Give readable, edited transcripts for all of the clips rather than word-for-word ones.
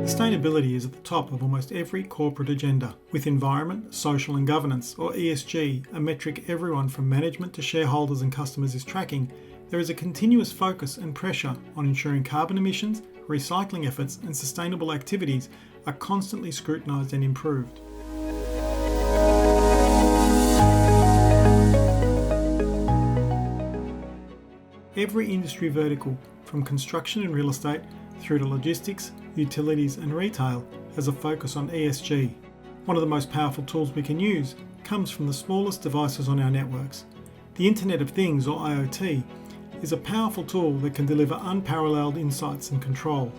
Sustainability is at the top of almost every corporate agenda, with environment, social and governance, or ESG, a metric everyone from management to shareholders and customers is tracking. There is a continuous focus and pressure on ensuring carbon emissions, recycling efforts and sustainable activities are constantly scrutinised and improved. Every industry vertical, from construction and real estate through to logistics, utilities and retail, has a focus on ESG. One of the most powerful tools we can use comes from the smallest devices on our networks. The Internet of Things, or IoT, is a powerful tool that can deliver unparalleled insights and control.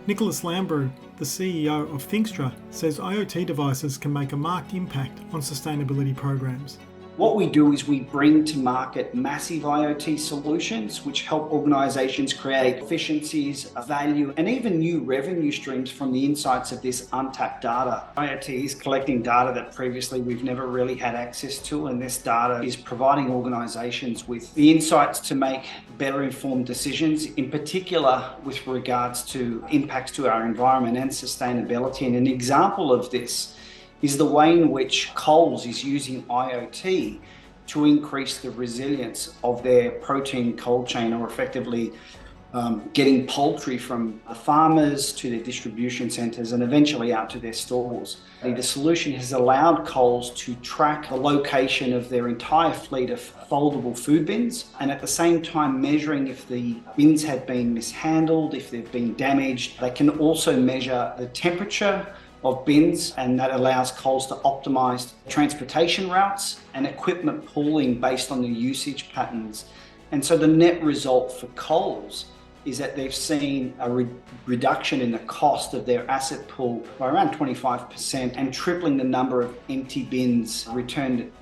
Nicholas Lambrew, the CEO of Thinxtra, says IoT devices can make a marked impact on sustainability programs. What we do is we bring to market massive IoT solutions which help organisations create efficiencies, value and even new revenue streams from the insights of this untapped data. IoT is collecting data that previously we've never really had access to, and this data is providing organisations with the insights to make better informed decisions, in particular with regards to impacts to our environment and sustainability. And an example of this is the way in which Coles is using IoT to increase the resilience of their protein cold chain, or effectively getting poultry from the farmers to their distribution centres and eventually out to their stores. The solution has allowed Coles to track the location of their entire fleet of foldable food bins, and at the same time measuring if the bins have been mishandled, if they've been damaged. They can also measure the temperature of bins, and that allows Coles to optimise transportation routes and equipment pooling based on the usage patterns. And so the net result for Coles is that they've seen a reduction in the cost of their asset pool by around 25% and tripling the number of empty bins returned.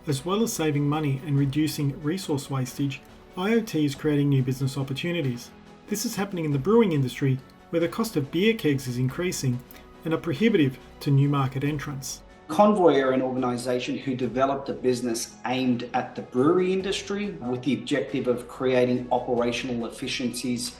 As well as saving money and reducing resource wastage, IoT is creating new business opportunities. This is happening in the brewing industry, where the cost of beer kegs is increasing and are prohibitive to new market entrants. Convoy are an organisation who developed a business aimed at the brewery industry with the objective of creating operational efficiencies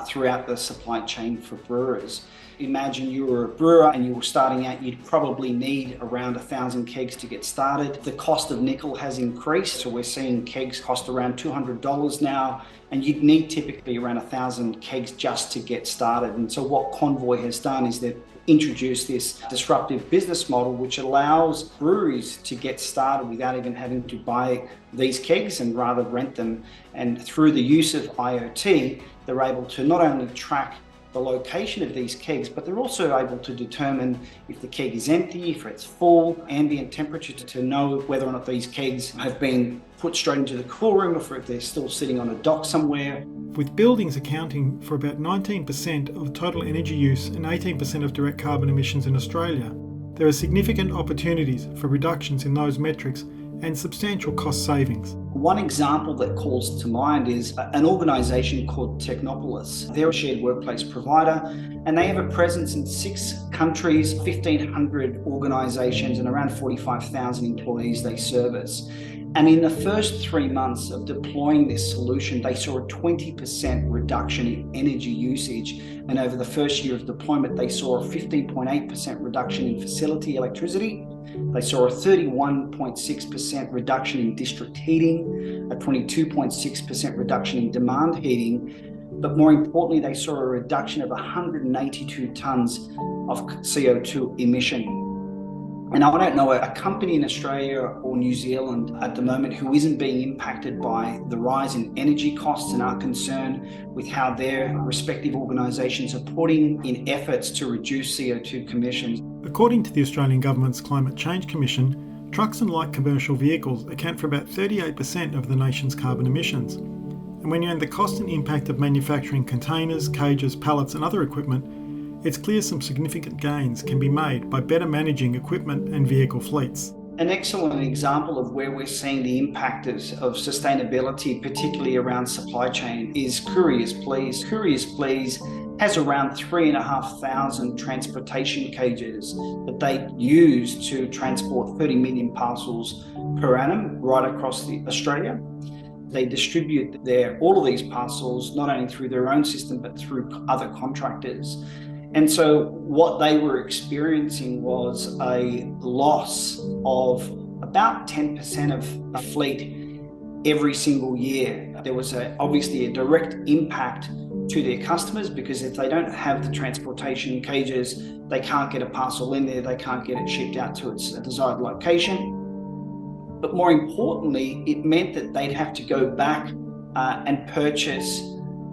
throughout the supply chain for brewers. Imagine you were a brewer and you were starting out, you'd probably need around 1,000 kegs to get started. The cost of nickel has increased, so we're seeing kegs cost around $200 now, and you'd need typically around 1,000 kegs just to get started. And so what Convoy has done is they've introduced this disruptive business model which allows breweries to get started without even having to buy these kegs and rather rent them. And through the use of IoT, they're able to not only track the location of these kegs, but they're also able to determine if the keg is empty, if it's full, ambient temperature to know whether or not these kegs have been put straight into the cool room or if they're still sitting on a dock somewhere. With buildings accounting for about 19% of total energy use and 18% of direct carbon emissions in Australia, there are significant opportunities for reductions in those metrics and substantial cost savings. One example that calls to mind is an organisation called Technopolis. They're a shared workplace provider and they have a presence in 6 countries, 1,500 organisations and around 45,000 employees they service. And in the first 3 months of deploying this solution, they saw a 20% reduction in energy usage. And over the first year of deployment, they saw a 15.8% reduction in facility electricity. They saw a 31.6% reduction in district heating, a 22.6% reduction in demand heating. But more importantly, they saw a reduction of 182 tonnes of CO2 emission. And I don't know a company in Australia or New Zealand at the moment who isn't being impacted by the rise in energy costs and are concerned with how their respective organisations are putting in efforts to reduce CO2 emissions. According to the Australian Government's Climate Change Commission, trucks and light commercial vehicles account for about 38% of the nation's carbon emissions. And when you add the cost and impact of manufacturing containers, cages, pallets and other equipment, it's clear some significant gains can be made by better managing equipment and vehicle fleets. An excellent example of where we're seeing the impact of sustainability, particularly around supply chain, is Couriers Please. Couriers Please has around 3,500 transportation cages that they use to transport 30 million parcels per annum right across Australia. They distribute all of these parcels not only through their own system but through other contractors. And so what they were experiencing was a loss of about 10% of a fleet every single year. There was obviously a direct impact to their customers, because if they don't have the transportation cages, they can't get a parcel in there, they can't get it shipped out to its desired location. But more importantly, it meant that they'd have to go back and purchase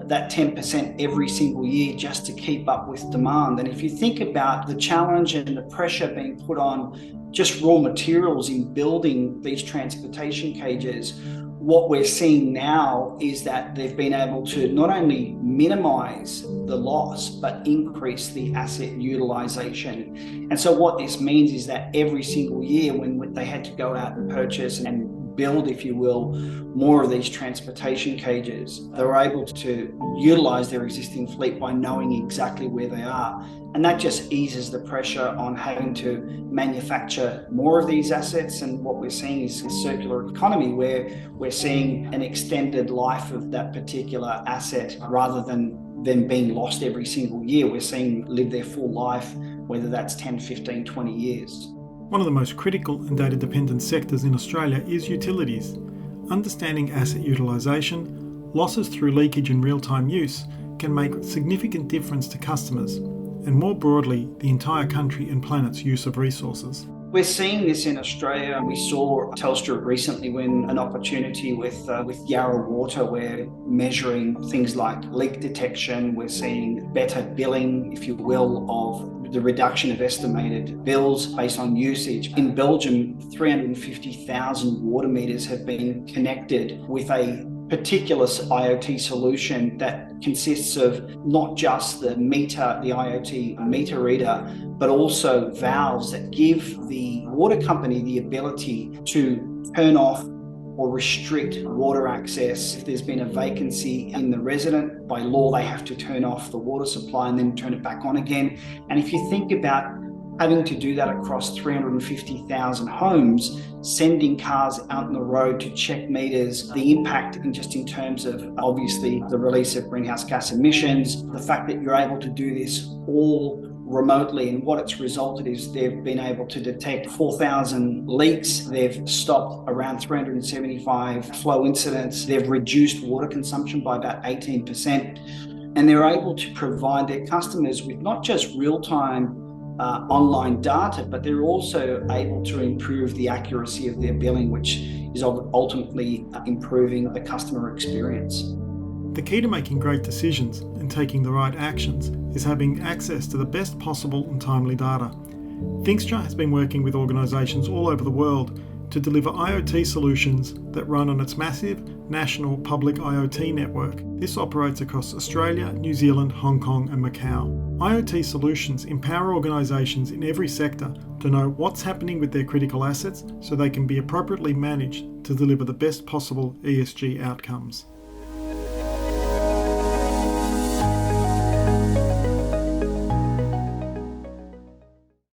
that 10% every single year just to keep up with demand. And if you think about the challenge and the pressure being put on just raw materials in building these transportation cages, what we're seeing now is that they've been able to not only minimize the loss, but increase the asset utilization. And so what this means is that every single year when they had to go out and purchase and build, if you will, more of these transportation cages, they were able to utilize their existing fleet by knowing exactly where they are. And that just eases the pressure on having to manufacture more of these assets. And what we're seeing is a circular economy, where we're seeing an extended life of that particular asset rather than them being lost every single year. We're seeing live their full life, whether that's 10, 15, 20 years. One of the most critical and data-dependent sectors in Australia is utilities. Understanding asset utilisation, losses through leakage and real-time use can make a significant difference to customers, and more broadly, the entire country and planet's use of resources. We're seeing this in Australia. We saw Telstra recently win an opportunity with Yarra Water. We're measuring things like leak detection. We're seeing better billing, if you will, of the reduction of estimated bills based on usage. In Belgium, 350,000 water meters have been connected with a particular IoT solution that consists of not just the meter, the IoT meter reader, but also valves that give the water company the ability to turn off or restrict water access. If there's been a vacancy in the resident, by law they have to turn off the water supply and then turn it back on again. And if you think about having to do that across 350,000 homes, sending cars out on the road to check meters, the impact in terms of obviously the release of greenhouse gas emissions, the fact that you're able to do this all remotely, and what it's resulted is they've been able to detect 4,000 leaks, they've stopped around 375 flow incidents, they've reduced water consumption by about 18%, and they're able to provide their customers with not just real-time online data, but they're also able to improve the accuracy of their billing, which is ultimately improving the customer experience. The key to making great decisions and taking the right actions is having access to the best possible and timely data. Thinxtra has been working with organisations all over the world to deliver IoT solutions that run on its massive national public IoT network. This operates across Australia, New Zealand, Hong Kong and Macau. IoT solutions empower organisations in every sector to know what's happening with their critical assets so they can be appropriately managed to deliver the best possible ESG outcomes.